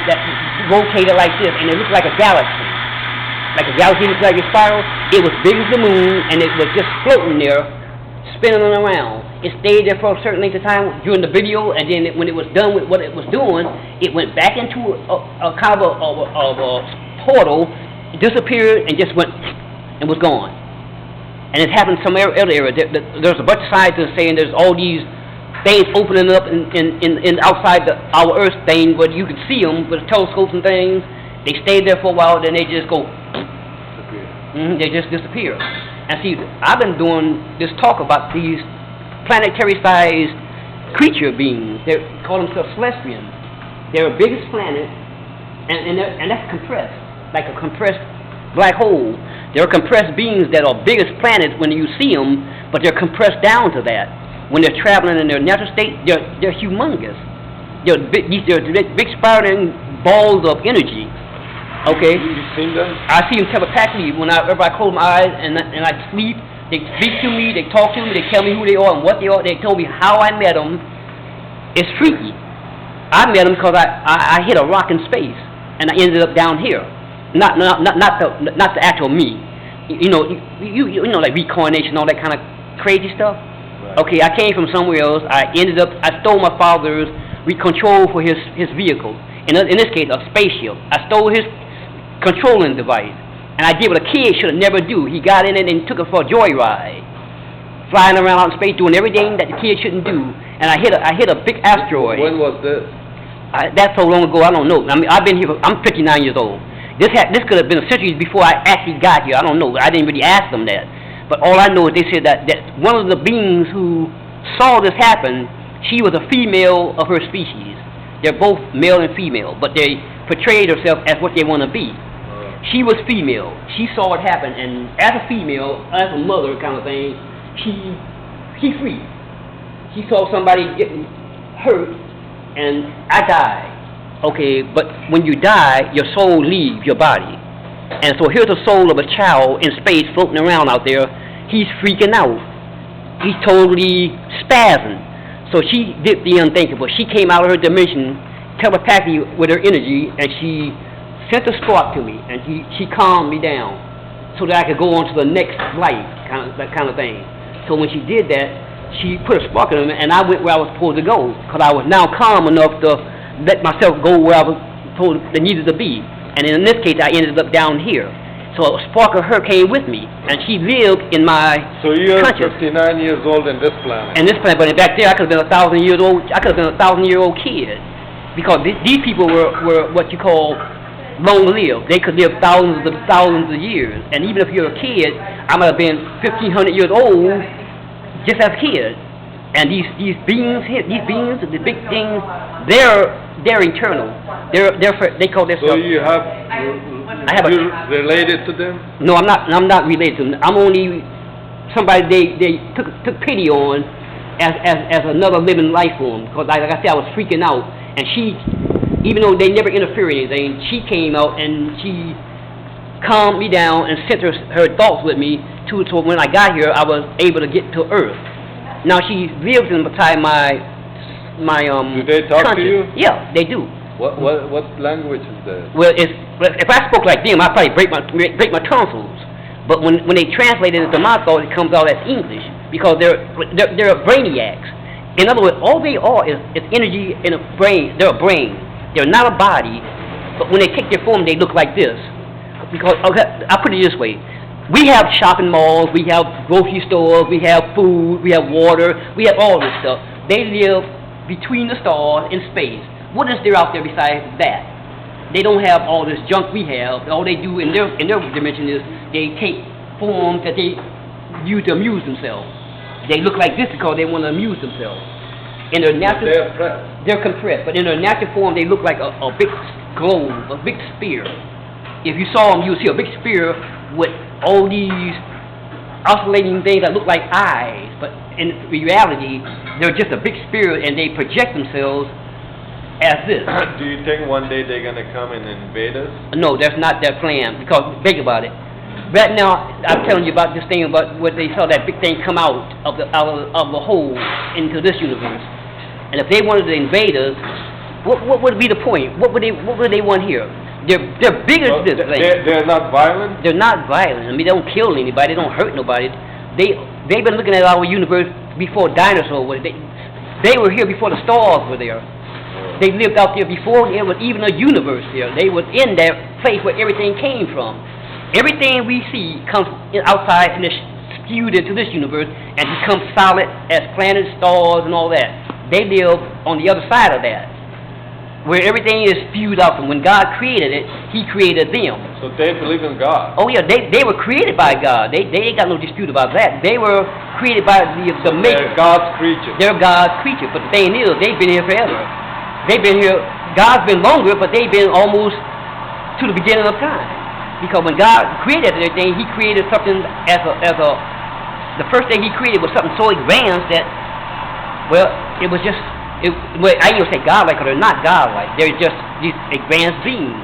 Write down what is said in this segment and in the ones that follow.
that rotated like this, and it looked like a galaxy. Like a galaxy looked like a spiral. It was big as the moon, and it was just floating there, spinning around. It stayed there for a certain length of time during the video, and then when it was done with what it was doing, it went back into a kind of a portal, disappeared, and just went and was gone. And it's happened some other area. There's a bunch of scientists saying there's all these things opening up in outside our Earth thing, but you can see them with telescopes and things. They stay there for a while, then they just go. They just disappear. And see, I've been doing this talk about these planetary-sized creature beings. They call themselves celestians. They're the biggest planet, and that's compressed, like a compressed black hole. They're compressed beings that are biggest planets when you see them, but they're compressed down to that. When they're traveling in their natural state, they're humongous. They're big spiraling balls of energy. Okay. You seen them? I see them telepathically whenever I close my eyes and I sleep. They speak to me, they talk to me, they tell me who they are and what they are. They told me how I met them. It's freaky. I met them because I hit a rock in space and I ended up down here. Not the actual me. You know like reincarnation, all that kind of crazy stuff. Right. Okay, I came from somewhere else. I stole my father's control for his vehicle. In this case, a spaceship. I stole his controlling device, and I did what a kid should have never do. He got in it and took it for a joyride, flying around out in space, doing everything that the kid shouldn't do. And I hit a big asteroid. When was this? That's so long ago. I don't know. I mean, I've been here. I'm 59 years old. This could have been centuries before I actually got here. I don't know. I didn't really ask them that. But all I know is they said that one of the beings who saw this happen, she was a female of her species. They're both male and female, but they portrayed herself as what they want to be. She was female. She saw it happen, and as a female, as a mother kind of thing, she freaked. She saw somebody getting hurt, and I died. Okay, but when you die, your soul leaves your body. And so here's the soul of a child in space floating around out there. He's freaking out. He's totally spazzing. So she did the unthinkable. She came out of her dimension telepathically with her energy, and she sent a spark to me, and she calmed me down so that I could go on to the next life, that kind of thing. So when she did that, she put a spark in me, and I went where I was supposed to go, because I was now calm enough to let myself go where I was supposed to needed to be. And in this case, I ended up down here. So a spark of her came with me, and she lived in my So you're conscious. 59 years old in this planet. And this planet, but back there, I could have been 1,000 years old. I could have been a 1,000-year-old kid, because these people were what you call long-lived. They could live thousands of years. And even if you're a kid, I might have been 1,500 years old just as a kid. And these beings here, the big things, they're eternal. They call themselves. So you have. You're related to them? No, I'm not related to them. I'm only somebody they took pity on as another living life form. Because like I said, I was freaking out, and she, even though they never interfered in anything, she came out and she calmed me down and sent her thoughts with me so when I got here, I was able to get to Earth. Now she lives inside my Do they talk to you? Yeah, they do. What language is that? Well, if I spoke like them, I'd probably break my tonsils. But when they translate it into my thought, it comes out as English, because they're brainiacs. In other words, all they are is energy in a brain. They're a brain. They're not a body. But when they take their form, they look like this. Because I'll put it this way: we have shopping malls, we have grocery stores, we have food, we have water, we have all this stuff. They live between the stars in space. What is there out there besides that? They don't have all this junk we have. All they do in their dimension is they take forms that they use to amuse themselves. They look like this because they want to amuse themselves. In their natural, they're compressed, but in their natural form, they look like a big globe, a big sphere. If you saw them, you would see a big sphere with all these oscillating things that look like eyes, but in reality, they're just a big sphere, and they project themselves as this. Do you think one day they're going to come and invade us? No, that's not their plan, because think about it. Right now, I'm telling you about this thing about what they saw that big thing come out of the hole into this universe. And if they wanted to invade us, what would be the point? What would they want here? They're bigger than this thing. They're not violent? They're not violent. I mean, they don't kill anybody. They don't hurt nobody. They've been looking at our universe before dinosaurs were. They were here before the stars were there. They lived out there before there was even a universe there. They was in that place where everything came from. Everything we see comes outside and is spewed into this universe and becomes solid as planets, stars, and all that. They live on the other side of that, where everything is spewed out from. When God created it, He created them. So they believe in God? Oh yeah, they were created by God. They ain't got no dispute about that. They were created by the Maker. They're God's creatures. They're God's creatures. But the thing is, they've been here forever. They've been here. God's been longer, but they've been almost to the beginning of time. Because when God created everything, He created something the first thing He created was something so advanced that, well, it was just. Well, I ain't gonna say godlike, because they're not godlike. They're just these advanced beings.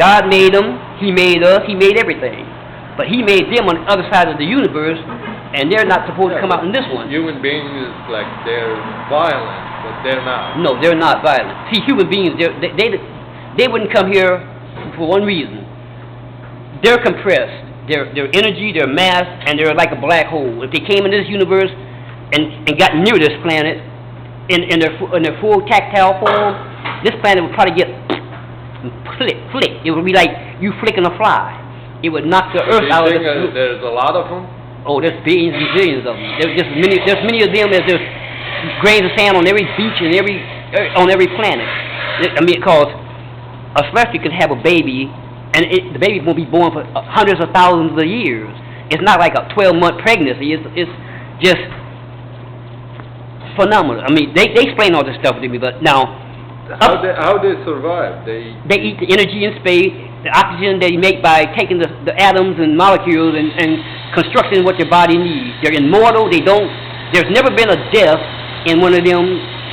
God made them, He made us, He made everything. But He made them on the other side of the universe, and they're not supposed to come out in this one. Human beings, like, they're violent, but they're not. No, they're not violent. See, human beings, they wouldn't come here for one reason. They're compressed. Their energy, their mass, and they're like a black hole. If they came in this universe and got near this planet, in their full tactile form, this planet would probably get flick. It would be like you flicking a fly. It would knock the Earth out of the... There's a lot of them? Oh, there's billions and billions of them. There's many of them as there's grains of sand on every beach and on every planet. I mean, because a celestial can have a baby, and the baby won't be born for hundreds of thousands of years. It's not like a 12-month pregnancy. It's just phenomenal. I mean, they explain all this stuff to me, but now... How they survive? They eat the energy in space, the oxygen they make by taking the atoms and molecules and constructing what your body needs. They're immortal. There's never been a death in one of them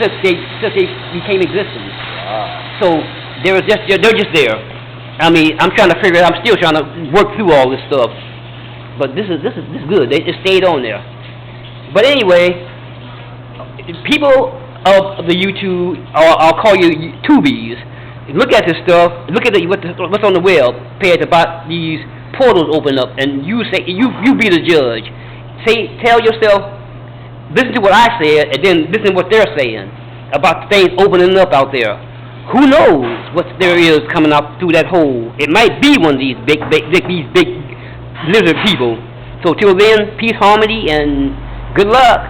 since they became existence. Wow. So they're just there. I mean, I'm still trying to work through all this stuff. But this is good. It stayed on there. But anyway, people of the YouTube, or I'll call you tubies, look at this stuff, look at what's on the web page about these portals open up, and you say, you be the judge. Tell yourself, listen to what I said, and then listen to what they're saying about things opening up out there. Who knows what there is coming up through that hole? It might be one of these big lizard people. So till then, peace, harmony, and good luck.